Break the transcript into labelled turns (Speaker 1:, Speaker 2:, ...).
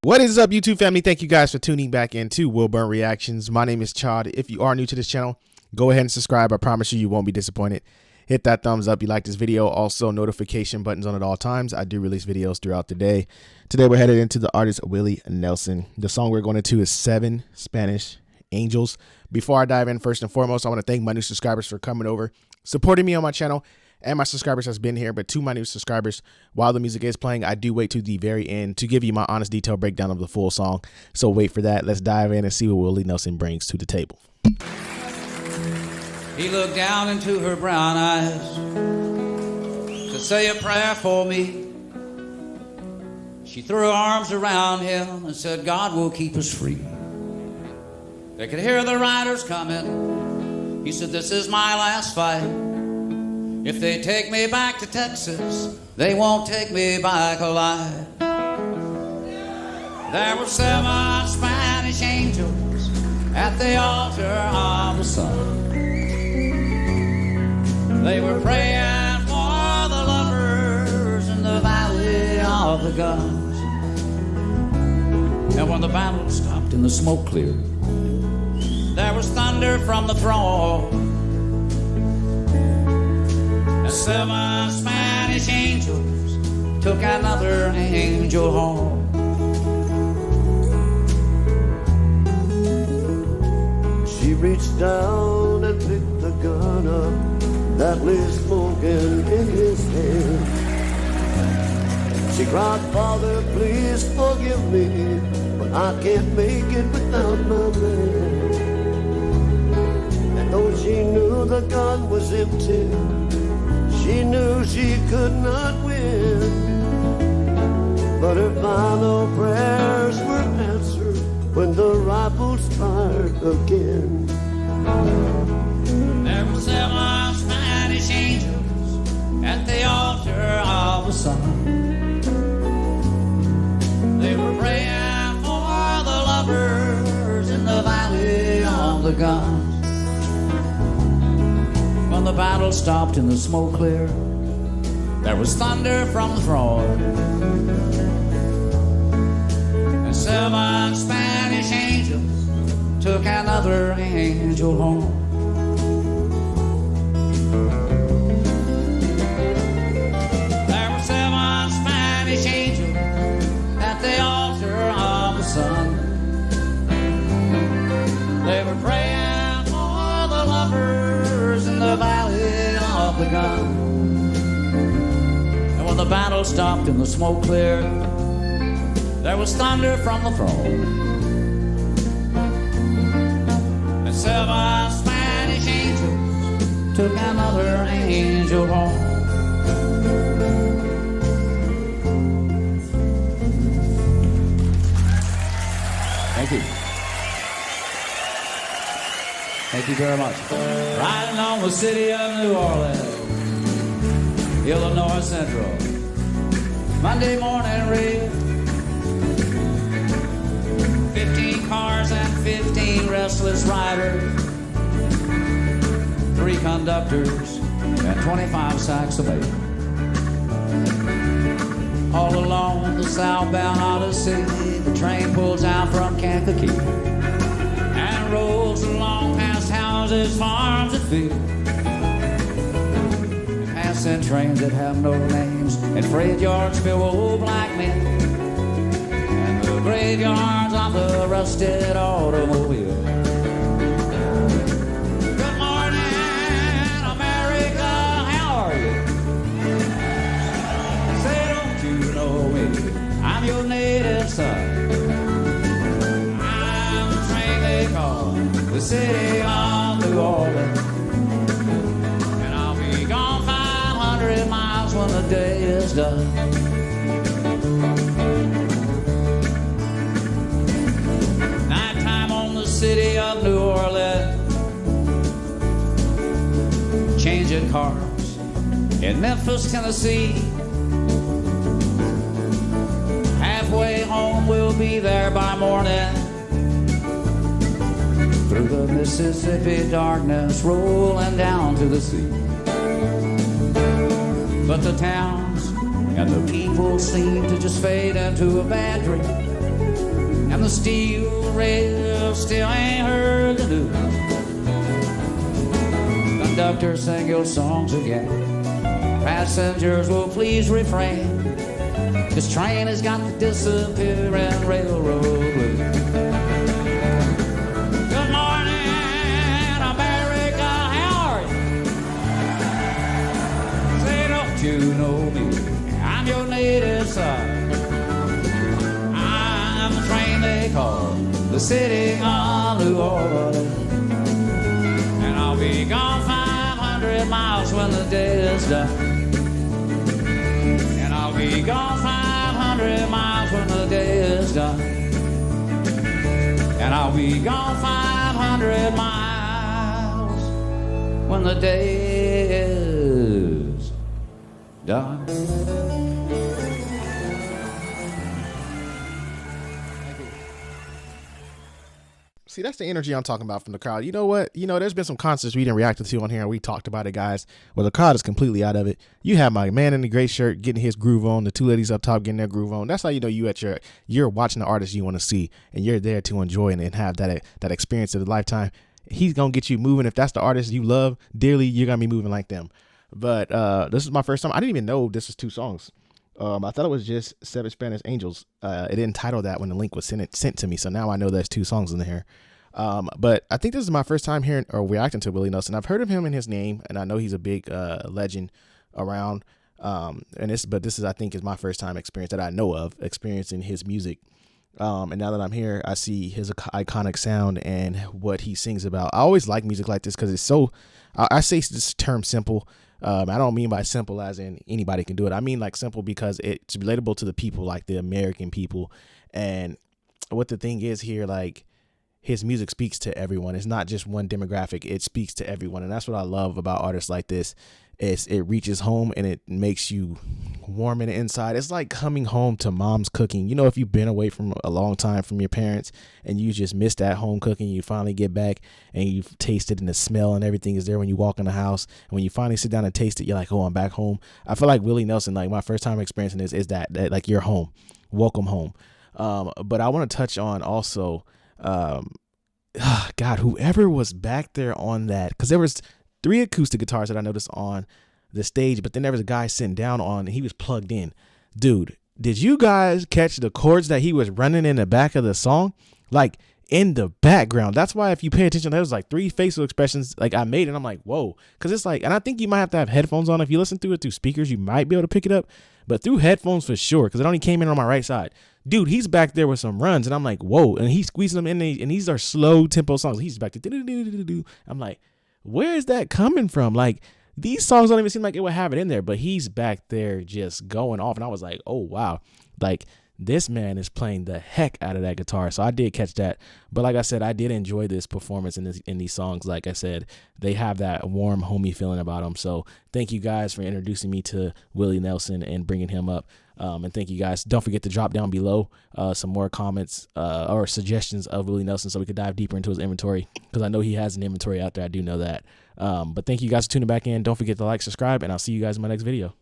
Speaker 1: What is up, YouTube family? Thank you guys for tuning back into Wilburn Reactions. My name is Chod. If you are new to this channel, go ahead and subscribe. I promise you won't be disappointed. Hit that thumbs up if you like this video. Also, notification buttons on at all times. I do release videos throughout the day. Today, we're headed into the artist Willie Nelson. The song we're going into is 7 Spanish Angels. Before I dive in, first and foremost, I want to thank my new subscribers for coming over, supporting me on my channel, and my subscribers has been here. But to my new subscribers, while the music is playing, I do wait to the very end to give you my honest detailed breakdown of the full song. So wait for that. Let's dive in and see what Willie Nelson brings to the table.
Speaker 2: He looked down into her brown eyes to say a prayer for me. She threw her arms around him and said, God will keep us free. They could hear the riders coming. He said, this is my last fight. If they take me back to Texas, they won't take me back alive. There were 7 Spanish angels at the altar of the sun. They were praying for the lovers in the valley of the guns. And when the battle stopped and the smoke cleared, there was thunder from the throne. And 7 Spanish angels took another angel home.
Speaker 3: She reached down and picked the gun up that lay smoking in his hand. She cried, Father, please forgive me, but I can't make it without my man. And though she knew the gun was empty, she knew she could not win. But her final prayers were answered when the rifles fired again.
Speaker 2: There were 7 Spanish angels at the altar of the sun. They were praying for the lovers in the valley of the guns. When the battle stopped and the smoke cleared, there was thunder from the throne. And 7 Spanish angels took another angel home. There were 7 Spanish angels at the altar of the sun. They were praying for the lovers in the valley of the gun. And when the battle stopped and the smoke cleared, there was thunder from the throne. And 7 Spanish angels took another angel home. Thank you. Thank you very much. Riding on the city of New Orleans, Illinois Central, Monday morning rain. 15 cars and 15 restless riders, 3 conductors and 25 sacks of mail. All along the southbound Odyssey, the train pulls out from Kankakee and rolls along past houses, farms, and fields, passing trains that have no names and freight yards filled with old black men, and the graveyards of the rusted automobile. Good morning, America, how are you? Say, don't you know me? I'm your native son. I'm the train they call the city of New Orleans, and I'll be gone 500 miles when the day is done. Nighttime on the city of New Orleans, changing cars in Memphis, Tennessee. Halfway home, we'll be there by morning. Through the Mississippi darkness, rolling down to the sea. But the towns and the people seem to just fade into a bad dream. and the steel rail still ain't heard the news. Conductor, sing your songs again. Passengers will please refrain. This train has got the disappearing railroad blues. Good morning, America, how are you? Say, don't you know me? I'm your native son. I'm the train they call the city of New Orleans. And I'll be gone 500 miles when the day is done. And I'll be gone 500 miles when the day is done. And I'll be gone 500 miles when the day is done.
Speaker 1: See, that's the energy I'm talking about from the crowd. You know what? You know, there's been some concerts we didn't react to on here, and we talked about it, guys, where the crowd is completely out of it. You have my man in the gray shirt getting his groove on, the two ladies up top getting their groove on. That's how you know you're watching the artist you want to see, and you're there to enjoy and have that experience of a lifetime. He's gonna get you moving. If that's the artist you love dearly, you're gonna be moving like them. But this is my first time. I didn't even know this was 2 songs. I thought it was just 7 Spanish Angels. It didn't title that when the link was sent to me, so now I know there's 2 songs in there. But I think this is my first time hearing or reacting to Willie Nelson. I've heard of him and his name, and I know he's a big legend around. But this is, I think, is my first time experience that I know of experiencing his music. And now that I'm here, I see his iconic sound and what he sings about. I always like music like this because it's so. I say this term simple. I don't mean by simple as in anybody can do it. I mean like simple because it's relatable to the people, like the American people. And what the thing is here, like his music speaks to everyone. It's not just one demographic. It speaks to everyone. And that's what I love about artists like this. Is it reaches home and it makes you warm in the inside. It's like coming home to mom's cooking. You know, if you've been away from a long time from your parents and you just miss that home cooking, you finally get back and you've tasted and the smell and everything is there when you walk in the house. And when you finally sit down and taste it, you're like, oh, I'm back home. I feel like Willie Nelson, like my first time experiencing this is that like you're home. Welcome home. But I want to touch on also, God, whoever was back there on that, because there was 3 acoustic guitars that I noticed on the stage, but then there was a guy sitting down on, and he was plugged in. Dude, did you guys catch the chords that he was running in the back of the song? Like in the background. That's why if you pay attention, there was like 3 facial expressions like I made, and I'm like, whoa. Because it's like, and I think you might have to have headphones on. If you listen through it through speakers, you might be able to pick it up, but through headphones for sure, because it only came in on my right side. Dude, he's back there with some runs, and I'm like, whoa. And he's squeezing them in, and these are slow tempo songs. He's back to I'm like, where is that coming from? Like, these songs don't even seem like it would have it in there, but he's back there just going off. And I was like, oh, wow. Like, this man is playing the heck out of that guitar. So I did catch that. But like I said, I did enjoy this performance in these songs. Like I said, they have that warm, homey feeling about them. So thank you guys for introducing me to Willie Nelson and bringing him up. And thank you guys. Don't forget to drop down below some more comments or suggestions of Willie Nelson so we could dive deeper into his inventory, because I know he has an inventory out there. I do know that. But thank you guys for tuning back in. Don't forget to like, subscribe, and I'll see you guys in my next video.